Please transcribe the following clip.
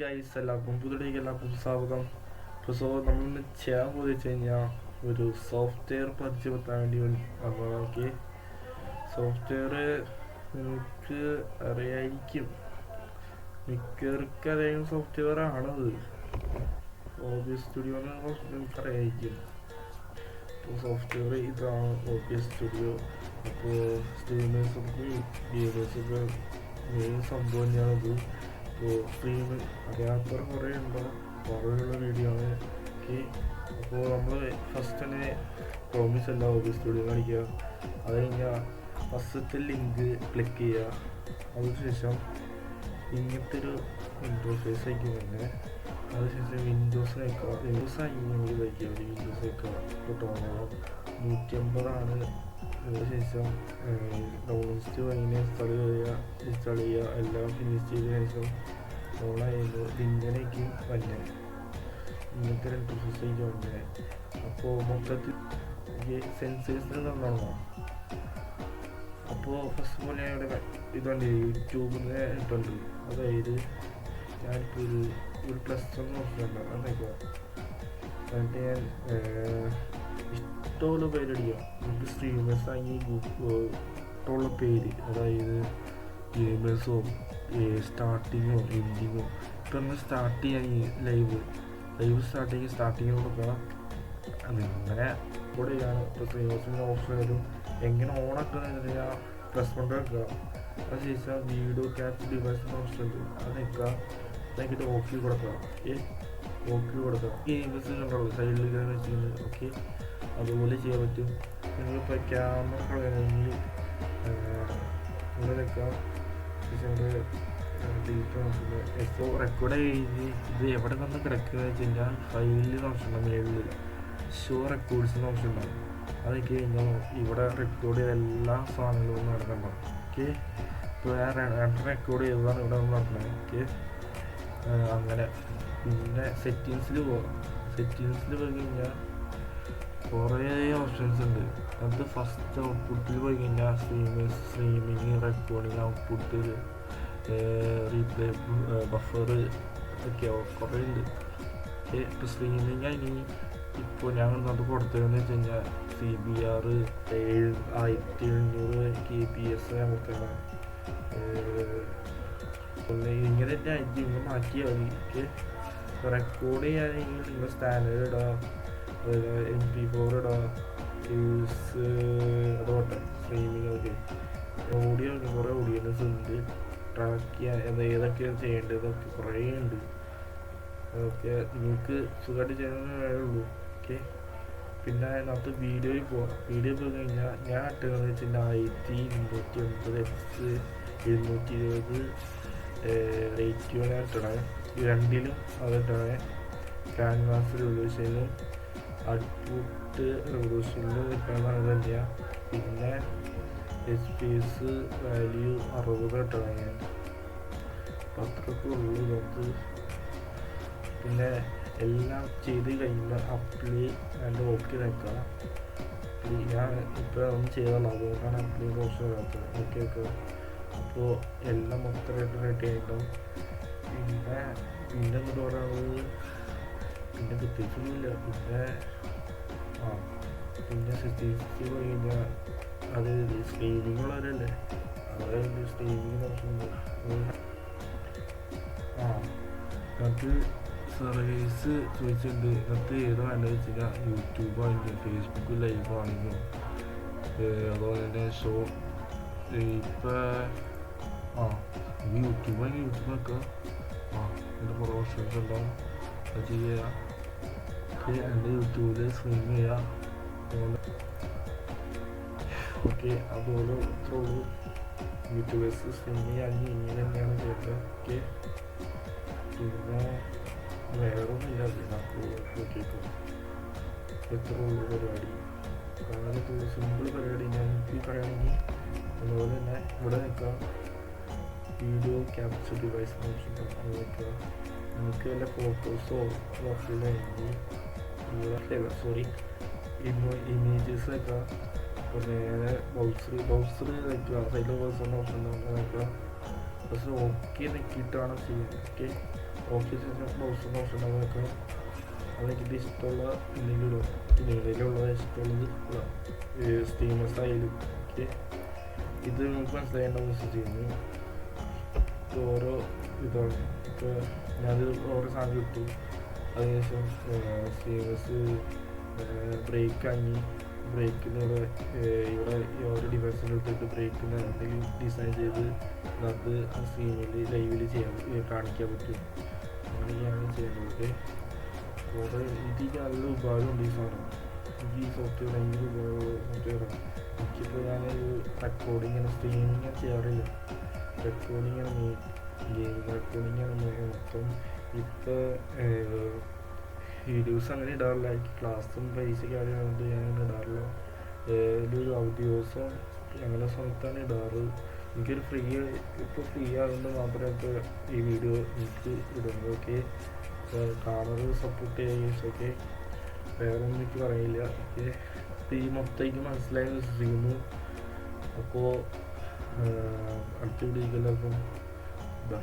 Guys എല്ലാവർക്കും പുതിയതിലേക്ക് എല്ലാവർക്കും സ്വാഗതം. അപ്പോൾ നമ്മളിന്ന് ചെയ്യാൻ പോയി വെച്ച് കഴിഞ്ഞാൽ ഒരു സോഫ്റ്റ്വെയർ പരിചയപ്പെടുത്താൻ വേണ്ടി വന്നതൊക്കെ സോഫ്റ്റ്വെയർ നിങ്ങൾക്ക് അറിയായിരിക്കും, മിക്കവർക്കും അറിയാവുന്ന സോഫ്റ്റ്വെയർ ആണത്. OBS സ്റ്റുഡിയോ നിങ്ങൾക്ക് അറിയായിരിക്കും. അപ്പോൾ സോഫ്റ്റ്വെയർ ഇതാണ് OBS സ്റ്റുഡിയോ. അപ്പോൾ സ്ട്രീമേഴ്സൊക്കെ ഗെയിമേഴ്സൊക്കെ മെയിൻ സംഭവം തന്നെയാണത്. അപ്പോൾ സ്ട്രീം അറിയാത്തവർ കുറേ ഉണ്ടോ, കുറേയുള്ള വീഡിയോ ആണ്. ഓക്കെ, അപ്പോൾ നമ്മൾ ഫസ്റ്റ് തന്നെ പ്രോമിസ് അല്ല OBS സ്റ്റുഡിയോ കാണിക്കുക. അത് കഴിഞ്ഞാൽ ഫസ്റ്റത്തെ ലിങ്ക് ക്ലിക്ക് ചെയ്യുക. അതിനുശേഷം ഇങ്ങനത്തെ ഒരു ഇൻ്റർഫേസ് ആയിരിക്കും തന്നെ. അതിനുശേഷം വിൻഡോസ് വയ്ക്കുക. വിൻഡോസ് ആയി വയ്ക്കുക. വിൻഡോസ് വയ്ക്കുക. ഇപ്പോൾ തോന്നണം 150 അതിനുശേഷം ഡൗൺലോഡ് അങ്ങനെ ഇൻസ്റ്റാൾ ചെയ്യുക. എല്ലാം ഫിനിഷ് ചെയ്തതിനു ശേഷം ഓണായിരുന്നു ഇങ്ങനെയൊക്കെ തന്നെ ഇങ്ങനത്തെ ഒരു ഇൻ്റർഫേസിലേക്ക് വന്നത്. അപ്പോൾ മൊത്തത്തിൽ സെൻസേഴ്സിന് തന്നോളാം. അപ്പോൾ ഫസ്റ്റ് ഓഫ് ഓൾ ഞാൻ ഇവിടെ ഇതുണ്ട്, യൂട്യൂബിൽ നിന്ന് ഇട്ടുണ്ട്. അതായത് ഞാനിപ്പോൾ ഒരു +1 നോക്കുന്നുണ്ട്. അതൊക്കെ എന്നിട്ട് ഞാൻ ഇഷ്ടമുള്ള പേരടിക്കുക. നമുക്ക് സ്ട്രീമേഴ്സ് ആണെങ്കിൽ ഇഷ്ടമുള്ള പേര്, അതായത് ഗെയിമേഴ്സോ സ്റ്റാർട്ടിങ്ങോ എൻഡിങ്ങോ. ഇപ്പം നമ്മൾ സ്റ്റാർട്ട് ചെയ്യാൻ ലൈവ് സ്റ്റാർട്ട് ചെയ്യും. സ്റ്റാർട്ടിങ് കൊടുക്കുക. അങ്ങനെ കൂടെ ചെയ്യാണ്. ഇപ്പോൾ സ്ട്രീമേഴ്സിൻ്റെ ഓപ്ഷൻ വരും. എങ്ങനെ ഓണാക്കുക +1 വെക്കുക. അതിനുശേഷം വീഡിയോ ക്യാപ്ചർ ഡിവൈസിൻ്റെ ഓപ്ഷൻ ഉണ്ട്. അത് നിൽക്കുക. അതെങ്കിൽ ഓക്കെ കൊടുക്കുക. ഓക്കെ കൊടുക്കുക. ഗെയിമേഴ്സ് കണ്ടുള്ളൂ സൈഡിൽ വെച്ചിട്ടുണ്ട്. ഓക്കെ, അതുപോലെ ചെയ്യാൻ പറ്റും. നിങ്ങളിപ്പോൾ ക്യാമറ കളയണമെങ്കിൽ ഇവിടെ നിൽക്കുക. ഇപ്പോൾ റെക്കോർഡ് കഴിഞ്ഞ് ഇത് എവിടെ നിന്ന് കിടക്കുക വെച്ച് കഴിഞ്ഞാൽ ഫയലിൽ ഓപ്ഷൻ ഉണ്ടാകും. മേളിൽ ഷോ റെക്കോർഡ്സിന് ഓപ്ഷൻ ഉണ്ടാകും. അതൊക്കെ കഴിഞ്ഞാൽ ഇവിടെ റെക്കോർഡ് ചെയ്ത എല്ലാ സാധനങ്ങളും നടക്കുന്നുണ്ടാവും. ഓക്കെ, ഇപ്പോൾ ഞാൻ റെക്കോർഡ് ചെയ്തതാണ് ഇവിടെ നിന്ന് നടക്കുന്നത്. ഓക്കെ, അങ്ങനെ പിന്നെ സെറ്റിങ്സിൽ പോകാം. സെറ്റിങ്സിൽ പോയി കഴിഞ്ഞാൽ കുറേ ഓപ്ഷൻസ് ഉണ്ട്. അത് ഫസ്റ്റ് ഔട്ട്പുട്ടിൽ പോയി കഴിഞ്ഞാൽ streaming recording output replay buffer ഒക്കെ കുറേ ഉണ്ട്. ഇപ്പോൾ സ്ട്രീമിങ് ആയി ഇപ്പോൾ ഞങ്ങൾ അത് കൊടുത്തതെന്ന് വെച്ച് കഴിഞ്ഞാൽ CBR 1700 kbps ഞാൻ കൊടുത്തതാണ്. ഇങ്ങനെ തന്നെ ആയിരിക്കും. ഇങ്ങനെ മാറ്റിയാൽ മതി. റെക്കോർഡ് ചെയ്യാനെങ്കിൽ നിങ്ങൾ സ്റ്റാൻഡേർഡ് ഇടുക, MP4 ഇടുക, അതോട്ടെ സ്ട്രീമിങ്. ഒക്കെ ഓഡിയോ കുറേ ഓഡിയോസ് ഉണ്ട്. ട്രാക്ക് ചെയ്യാൻ ഏതൊക്കെയാണ് ചെയ്യേണ്ടതൊക്കെ കുറേ ഉണ്ട്. അതൊക്കെ നിങ്ങൾക്ക് സുഖമായിട്ട് ചെയ്യാനേ ഉള്ളൂ. ഓക്കെ, പിന്നെ അതിനകത്ത് വീഡിയോയിൽ പോകാം. വീഡിയോ പോയി കഴിഞ്ഞാൽ ഞാൻ ഇട്ടതെന്ന് വെച്ചാൽ 1280x 720 റേറ്റിയോ ഞാൻ ഇട്ടണേ. രണ്ടിലും അതിട്ടണേ. ക്യാൻവാസ് റെവല്യൂഷനിലും ഔട്ട്പുട്ട് റെവല്യൂഷനിലും ഇട്ടതാണ് തന്നെയാണ്. പിന്നെ FPS വാല്യൂ 60 ഇട്ടതാണ് ഞാൻ. അത്രയൊക്കെ ഉള്ളൂ നമുക്ക്. പിന്നെ എല്ലാം ചെയ്ത് കഴിയുമ്പോൾ അപ്ലൈ ആൻഡ് ഓക്കെ വെക്കുക. ഞാൻ ഇപ്പോൾ ഒന്നും ചെയ്തോളാം, അതുകൊണ്ടാണ് അപ്ലൈ ഓപ്ഷൻ വരാത്തത്. ഓക്കെ വെക്കുക. അപ്പോൾ എല്ലാം മൊത്തമായിട്ട് റെഡി ആയിട്ടും. പിന്നെ എന്നിട്ട് പറയാനുള്ളത് പിന്നെ പ്രത്യേകിച്ചൊന്നുമില്ല. പിന്നെ സെറ്റിങ്സിൽ പോയി കഴിഞ്ഞാൽ അത് സ്ട്രീമിംഗ് ഉള്ളവരല്ലേ, അതായത് സ്ട്രീമിംഗ് ഓപ്ഷൻ അത് സർവീസ് ചോദിച്ചിട്ടുണ്ട്. ഇതിനകത്ത് ഏത് വേണ്ടത് വെച്ച് കഴിഞ്ഞാൽ യൂട്യൂബ് ആണെങ്കിലും ഫേസ്ബുക്ക് ലൈവ് ആണെങ്കിലും അതുപോലെ തന്നെ ഷോ. ഇപ്പം യൂട്യൂബ് ആണെങ്കിൽ യൂട്യൂബ് വെക്കുക. എൻ്റെ കുറേ ഓപ്ഷൻസ് ഉണ്ടാവും. അത് ചെയ്യുക. എൻ്റെ യൂട്യൂബിൽ സ്ട്രീം ചെയ്യുക. ഓക്കെ, അതുപോലെ ഇത്രേ ഉള്ളൂ. യൂട്യൂബേഴ്സ് സ്ട്രീം ചെയ്യുകയാണെങ്കിൽ ഇങ്ങനെ തന്നെയാണ് ചെയ്യേണ്ടത്. ഓക്കെ, പിന്നെ വേറെ ഒന്നുമില്ല. നോക്കിയേക്കും എത്ര ഉള്ളൂ പരിപാടി. അങ്ങനത്തെ സിമ്പിൾ പരിപാടി ഞാൻ എനിക്ക് പറയുകയാണെങ്കിൽ. അതുപോലെ തന്നെ ഇവിടെ നിൽക്കാം. വീഡിയോ ക്യാപ്ചർ ഡിവൈസ് ഓപ്ഷൻ അത് വെക്കുക. നമുക്ക് വല്ല ഫോട്ടോസോ നോക്കില്ലെങ്കിൽ ഇമേജസ് വെക്കുക. അപ്പോൾ നേരെ ബൗസർ വെക്കുക. സൈഡിൽ ബൗസറിൻ്റെ ഓപ്ഷൻ ഉണ്ടാകുമ്പോൾ വെക്കുക. പക്ഷേ ഓക്കെ നെക്കിയിട്ടാണ് ചെയ്യുന്നത്. ഓക്കെ, ഓഫീസ് ബ്രൗസറിന് ഓപ്ഷൻ ഉണ്ടാകും. അതെനിക്ക് ഇഷ്ടമുള്ള എന്തെങ്കിലും നിങ്ങളിലുള്ള ഇഷ്ടമുള്ളത് സ്റ്റീമേഴ്സ് ആയാലും ഓക്കെ. ഇത് നമുക്ക് മനസ്സിലായേണ്ട ചെയ്യുന്നു. ഓരോ ഇതാണ്. ഇപ്പോൾ ഞാനത് ഓരോ സാധനം കിട്ടും. അതിനുശേഷം സ്റ്റീമേഴ്സ് ബ്രേക്ക് ആങ്ങി ബ്രേക്കിനോട് ഇവിടെ ഓരോ ഡിവൈസിൻ്റെ എടുത്തിട്ട് ബ്രേക്കിന് എന്തെങ്കിലും ഡിസൈൻ ചെയ്ത് അത് ആ സ്ക്രീനിൽ ലൈവിൽ കാണിക്കാൻ പറ്റും. അങ്ങനെയാണ് ചെയ്യുന്നത്. കുറേ എനിക്ക് നല്ല ഉപകാരമുണ്ട് ഈ സാധനം. എനിക്ക് ഈ സോഫ്റ്റ്വെയർ ഭയങ്കര ഉപയോഗമുള്ള സോഫ്റ്റ്വെയറാണ്. എനിക്കിപ്പോൾ ഞാൻ റെക്കോർഡിങ്ങനെ സ്ട്രീമിങ് ചെയ്യാറില്ല. റെക്കോർഡിങ്ങനെ ഗെയിം റെക്കോർഡിങ്ങാണ് മൊത്തം. ഇപ്പോൾ വീഡിയോസ് അങ്ങനെ ഇടാറില്ല. എനിക്ക് ക്ലാസ്സും പരീക്ഷയ്ക്ക് ആയതുകൊണ്ട് ഞാൻ അങ്ങനെ ഇടാറില്ല. ഒരു അവധി ദിവസം അങ്ങനെ സമയത്താണ് ഇടാറ്. എനിക്കൊരു ഇപ്പോൾ ഫ്രീ ആയതുകൊണ്ട് മാത്രമേ ഇപ്പോൾ ഈ വീഡിയോ എനിക്ക് ഇടുന്നത്. ഓക്കെ, കാണറ് സപ്പോർട്ട് ചെയ്യുക. ഓക്കെ, വേറെ ഒന്നും എനിക്ക് പറയില്ല. ഓക്കെ, ഈ മൊത്തം മനസ്സിലായി വിശ്വസിക്കുന്നു. അപ്പോൾ അടുത്ത വീഡിയോക്ക് എല്ലാവർക്കും ബൈ.